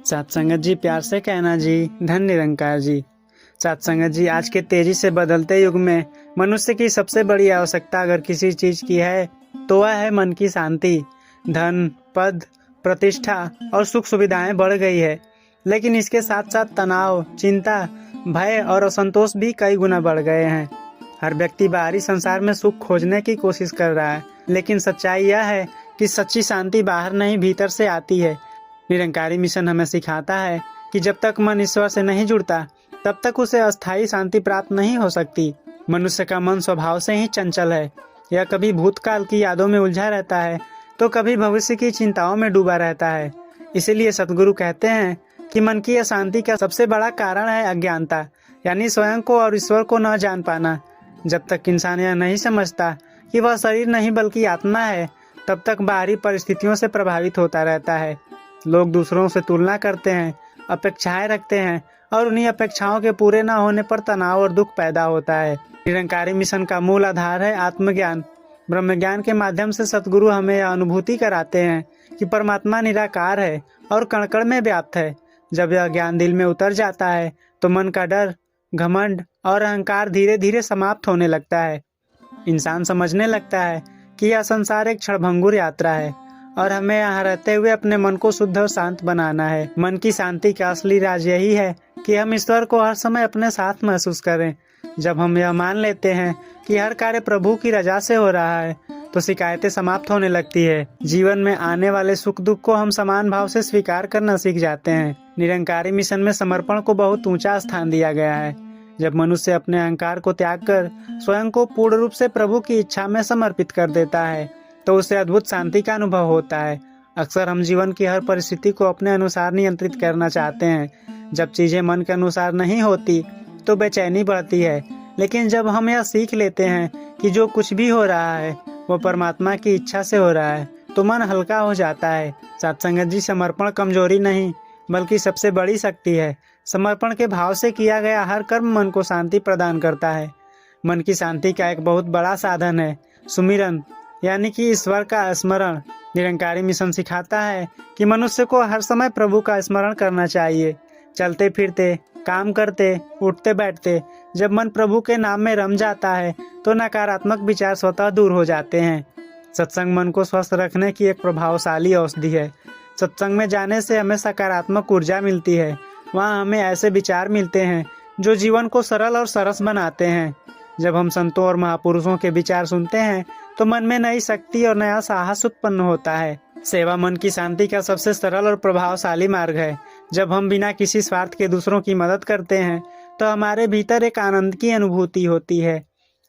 सत्संगत जी, प्यार से कहना जी, धन निरंकार जी। सत्संगत जी, आज के तेजी से बदलते युग में मनुष्य की सबसे बड़ी आवश्यकता अगर किसी चीज की है तो वह है मन की शांति। धन, पद, प्रतिष्ठा और सुख सुविधाएं बढ़ गई है, लेकिन इसके साथ साथ तनाव, चिंता, भय और असंतोष भी कई गुना बढ़ गए हैं। हर व्यक्ति बाहरी संसार में सुख खोजने की कोशिश कर रहा है, लेकिन सच्चाई यह है कि सच्ची शांति बाहर नहीं भीतर से आती है। निरंकारी मिशन हमें सिखाता है कि जब तक मन ईश्वर से नहीं जुड़ता तब तक उसे अस्थायी शांति प्राप्त नहीं हो सकती। मनुष्य का मन स्वभाव से ही चंचल है। यह कभी भूतकाल की यादों में उलझा रहता है तो कभी भविष्य की चिंताओं में डूबा रहता है। इसीलिए सद्गुरु कहते हैं कि मन की अशांति का सबसे बड़ा कारण है अज्ञानता, यानी स्वयं को और ईश्वर को न जान पाना। जब तक इंसान यह नहीं समझता कि वह शरीर नहीं बल्कि आत्मा है, तब तक बाहरी परिस्थितियों से प्रभावित होता रहता है। लोग दूसरों से तुलना करते हैं, अपेक्षाएं रखते हैं और उन्हीं अपेक्षाओं के पूरे न होने पर तनाव और दुख पैदा होता है। निरंकारी मिशन का मूल आधार है आत्मज्ञान। ब्रह्म ज्ञान के माध्यम से सतगुरु हमें यह अनुभूति कराते हैं कि परमात्मा निराकार है और कण कण में व्याप्त है। जब यह ज्ञान दिल में उतर जाता है तो मन का डर, घमंड और अहंकार धीरे धीरे समाप्त होने लगता है। इंसान समझने लगता है कि यह संसार एक क्षणभंगुर यात्रा है और हमें यहाँ रहते हुए अपने मन को शुद्ध और शांत बनाना है। मन की शांति का असली राज यही है कि हम ईश्वर को हर समय अपने साथ महसूस करें। जब हम यह मान लेते हैं कि हर कार्य प्रभु की रजा से हो रहा है तो शिकायतें समाप्त होने लगती है। जीवन में आने वाले सुख दुख को हम समान भाव से स्वीकार करना सीख जाते हैं। निरंकारी मिशन में समर्पण को बहुत ऊंचा स्थान दिया गया है। जब मनुष्य अपने अहंकार को त्याग कर स्वयं को पूर्ण रूप से प्रभु की इच्छा में समर्पित कर देता है तो उसे अद्भुत शांति का अनुभव होता है। अक्सर हम जीवन की हर परिस्थिति को अपने अनुसार नियंत्रित करना चाहते हैं। जब चीजें मन के अनुसार नहीं होती तो बेचैनी बढ़ती है, लेकिन जब हम यह सीख लेते हैं कि जो कुछ भी हो रहा है वो परमात्मा की इच्छा से हो रहा है तो मन हल्का हो जाता है। सत्संगत जी, समर्पण कमजोरी नहीं बल्कि सबसे बड़ी शक्ति है। समर्पण के भाव से किया गया हर कर्म मन को शांति प्रदान करता है। मन की शांति का एक बहुत बड़ा साधन है सुमिरन, यानी कि ईश्वर का स्मरण। निरंकारी मिशन सिखाता है कि मनुष्य को हर समय प्रभु का स्मरण करना चाहिए। चलते फिरते, काम करते, उठते बैठते जब मन प्रभु के नाम में रम जाता है तो नकारात्मक विचार स्वतः दूर हो जाते हैं। सत्संग मन को स्वस्थ रखने की एक प्रभावशाली औषधि है। सत्संग में जाने से हमें सकारात्मक ऊर्जा मिलती है। वहाँ हमें ऐसे विचार मिलते हैं जो जीवन को सरल और सरस बनाते हैं। जब हम संतों और महापुरुषों के विचार सुनते हैं तो मन में नई शक्ति और नया साहस उत्पन्न होता है। सेवा मन की शांति का सबसे सरल और प्रभावशाली मार्ग है। जब हम बिना किसी स्वार्थ के दूसरों की मदद करते हैं तो हमारे भीतर एक आनंद की अनुभूति होती है।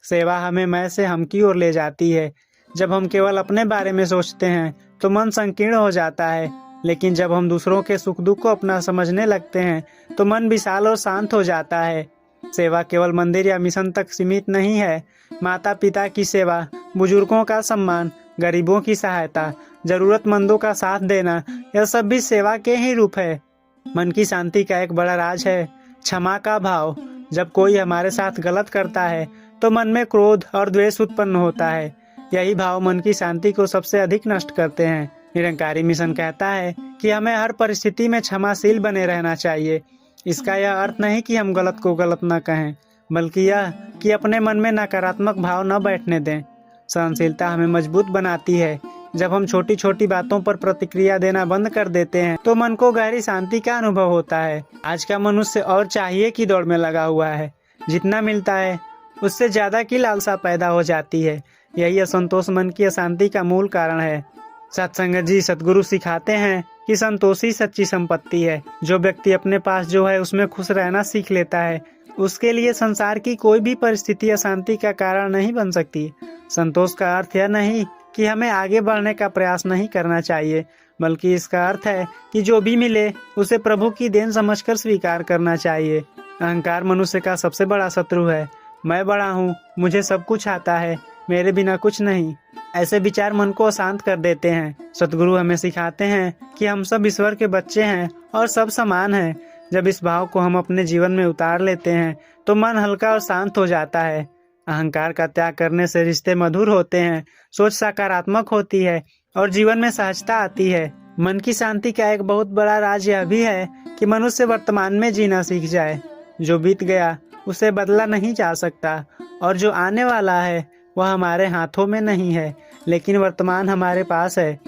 सेवा हमें मैं से हम की ओर ले जाती है। जब हम केवल अपने बारे में सोचते हैं तो मन संकीर्ण हो जाता है, लेकिन जब हम दूसरों के सुख दुख को अपना समझने लगते हैं तो मन विशाल और शांत हो जाता है। सेवा केवल मंदिर या मिशन तक सीमित नहीं है। माता पिता की सेवा, बुजुर्गों का सम्मान, गरीबों की सहायता, जरूरतमंदों का साथ देना, यह सब भी सेवा के ही रूप है। मन की शांति का एक बड़ा राज है क्षमा का भाव। जब कोई हमारे साथ गलत करता है तो मन में क्रोध और द्वेष उत्पन्न होता है। यही भाव मन की शांति को सबसे अधिक नष्ट करते हैं। निरंकारी मिशन कहता है कि हमें हर परिस्थिति में क्षमाशील बने रहना चाहिए। इसका यह अर्थ नहीं कि हम गलत को गलत न कहें, बल्कि यह कि अपने मन में नकारात्मक भाव न बैठने दें। सहनशीलता हमें मजबूत बनाती है। जब हम छोटी छोटी बातों पर प्रतिक्रिया देना बंद कर देते हैं तो मन को गहरी शांति का अनुभव होता है। आज का मनुष्य और चाहिए की दौड़ में लगा हुआ है। जितना मिलता है उससे ज्यादा की लालसा पैदा हो जाती है। यही असंतोष मन की अशांति का मूल कारण है। सत्संगत जी, सतगुरु सिखाते हैं कि संतोष ही सच्ची संपत्ति है। जो व्यक्ति अपने पास जो है उसमें खुश रहना सीख लेता है उसके लिए संसार की कोई भी परिस्थिति अशांति का कारण नहीं बन सकती। संतोष का अर्थ यह नहीं कि हमें आगे बढ़ने का प्रयास नहीं करना चाहिए, बल्कि इसका अर्थ है कि जो भी मिले उसे प्रभु की देन समझकर स्वीकार करना चाहिए। अहंकार मनुष्य का सबसे बड़ा शत्रु है। मैं बड़ा हूँ, मुझे सब कुछ आता है, मेरे बिना कुछ नहीं, ऐसे विचार मन को अशांत कर देते हैं। सतगुरु हमें सिखाते हैं कि हम सब ईश्वर के बच्चे हैं और सब समान हैं। जब इस भाव को हम अपने जीवन में उतार लेते हैं तो मन हल्का और शांत हो जाता है। अहंकार का त्याग करने से रिश्ते मधुर होते हैं, सोच सकारात्मक होती है और जीवन में सहजता आती है। मन की शांति का एक बहुत बड़ा राज यह भी है कि मनुष्य वर्तमान में जीना सीख जाए। जो बीत गया उसे बदला नहीं जा सकता और जो आने वाला है वह हमारे हाथों में नहीं है, लेकिन वर्तमान हमारे पास है।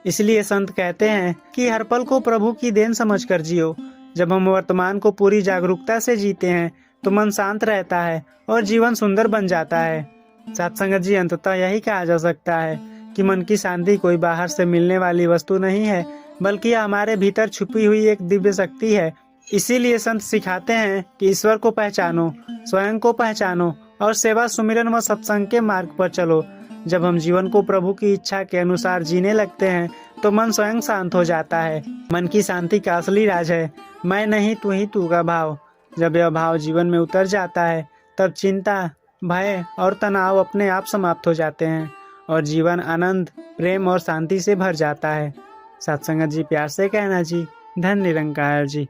इसलिए संत कहते हैं कि हर पल को प्रभु की देन समझकर जियो। जब हम वर्तमान को पूरी जागरूकता से जीते हैं तो मन शांत रहता है और जीवन सुंदर बन जाता है। साथ संगत जी, अंततः यही कहा जा सकता है कि मन की शांति कोई बाहर से मिलने वाली वस्तु नहीं है, बल्कि यह हमारे भीतर छुपी हुई एक दिव्य शक्ति है। इसीलिए संत सिखाते हैं कि ईश्वर को पहचानो, स्वयं को पहचानो और सेवा, सुमिरन व सत्संग के मार्ग पर चलो। जब हम जीवन को प्रभु की इच्छा के अनुसार जीने लगते हैं तो मन स्वयं शांत हो जाता है। मन की शांति का असली राज है मैं नहीं तू ही तू का भाव। जब यह भाव जीवन में उतर जाता है तब चिंता, भय और तनाव अपने आप समाप्त हो जाते हैं और जीवन आनंद, प्रेम और शांति से भर जाता है। सत्संगत जी, प्यार से कहना जी, धन निरंकार जी।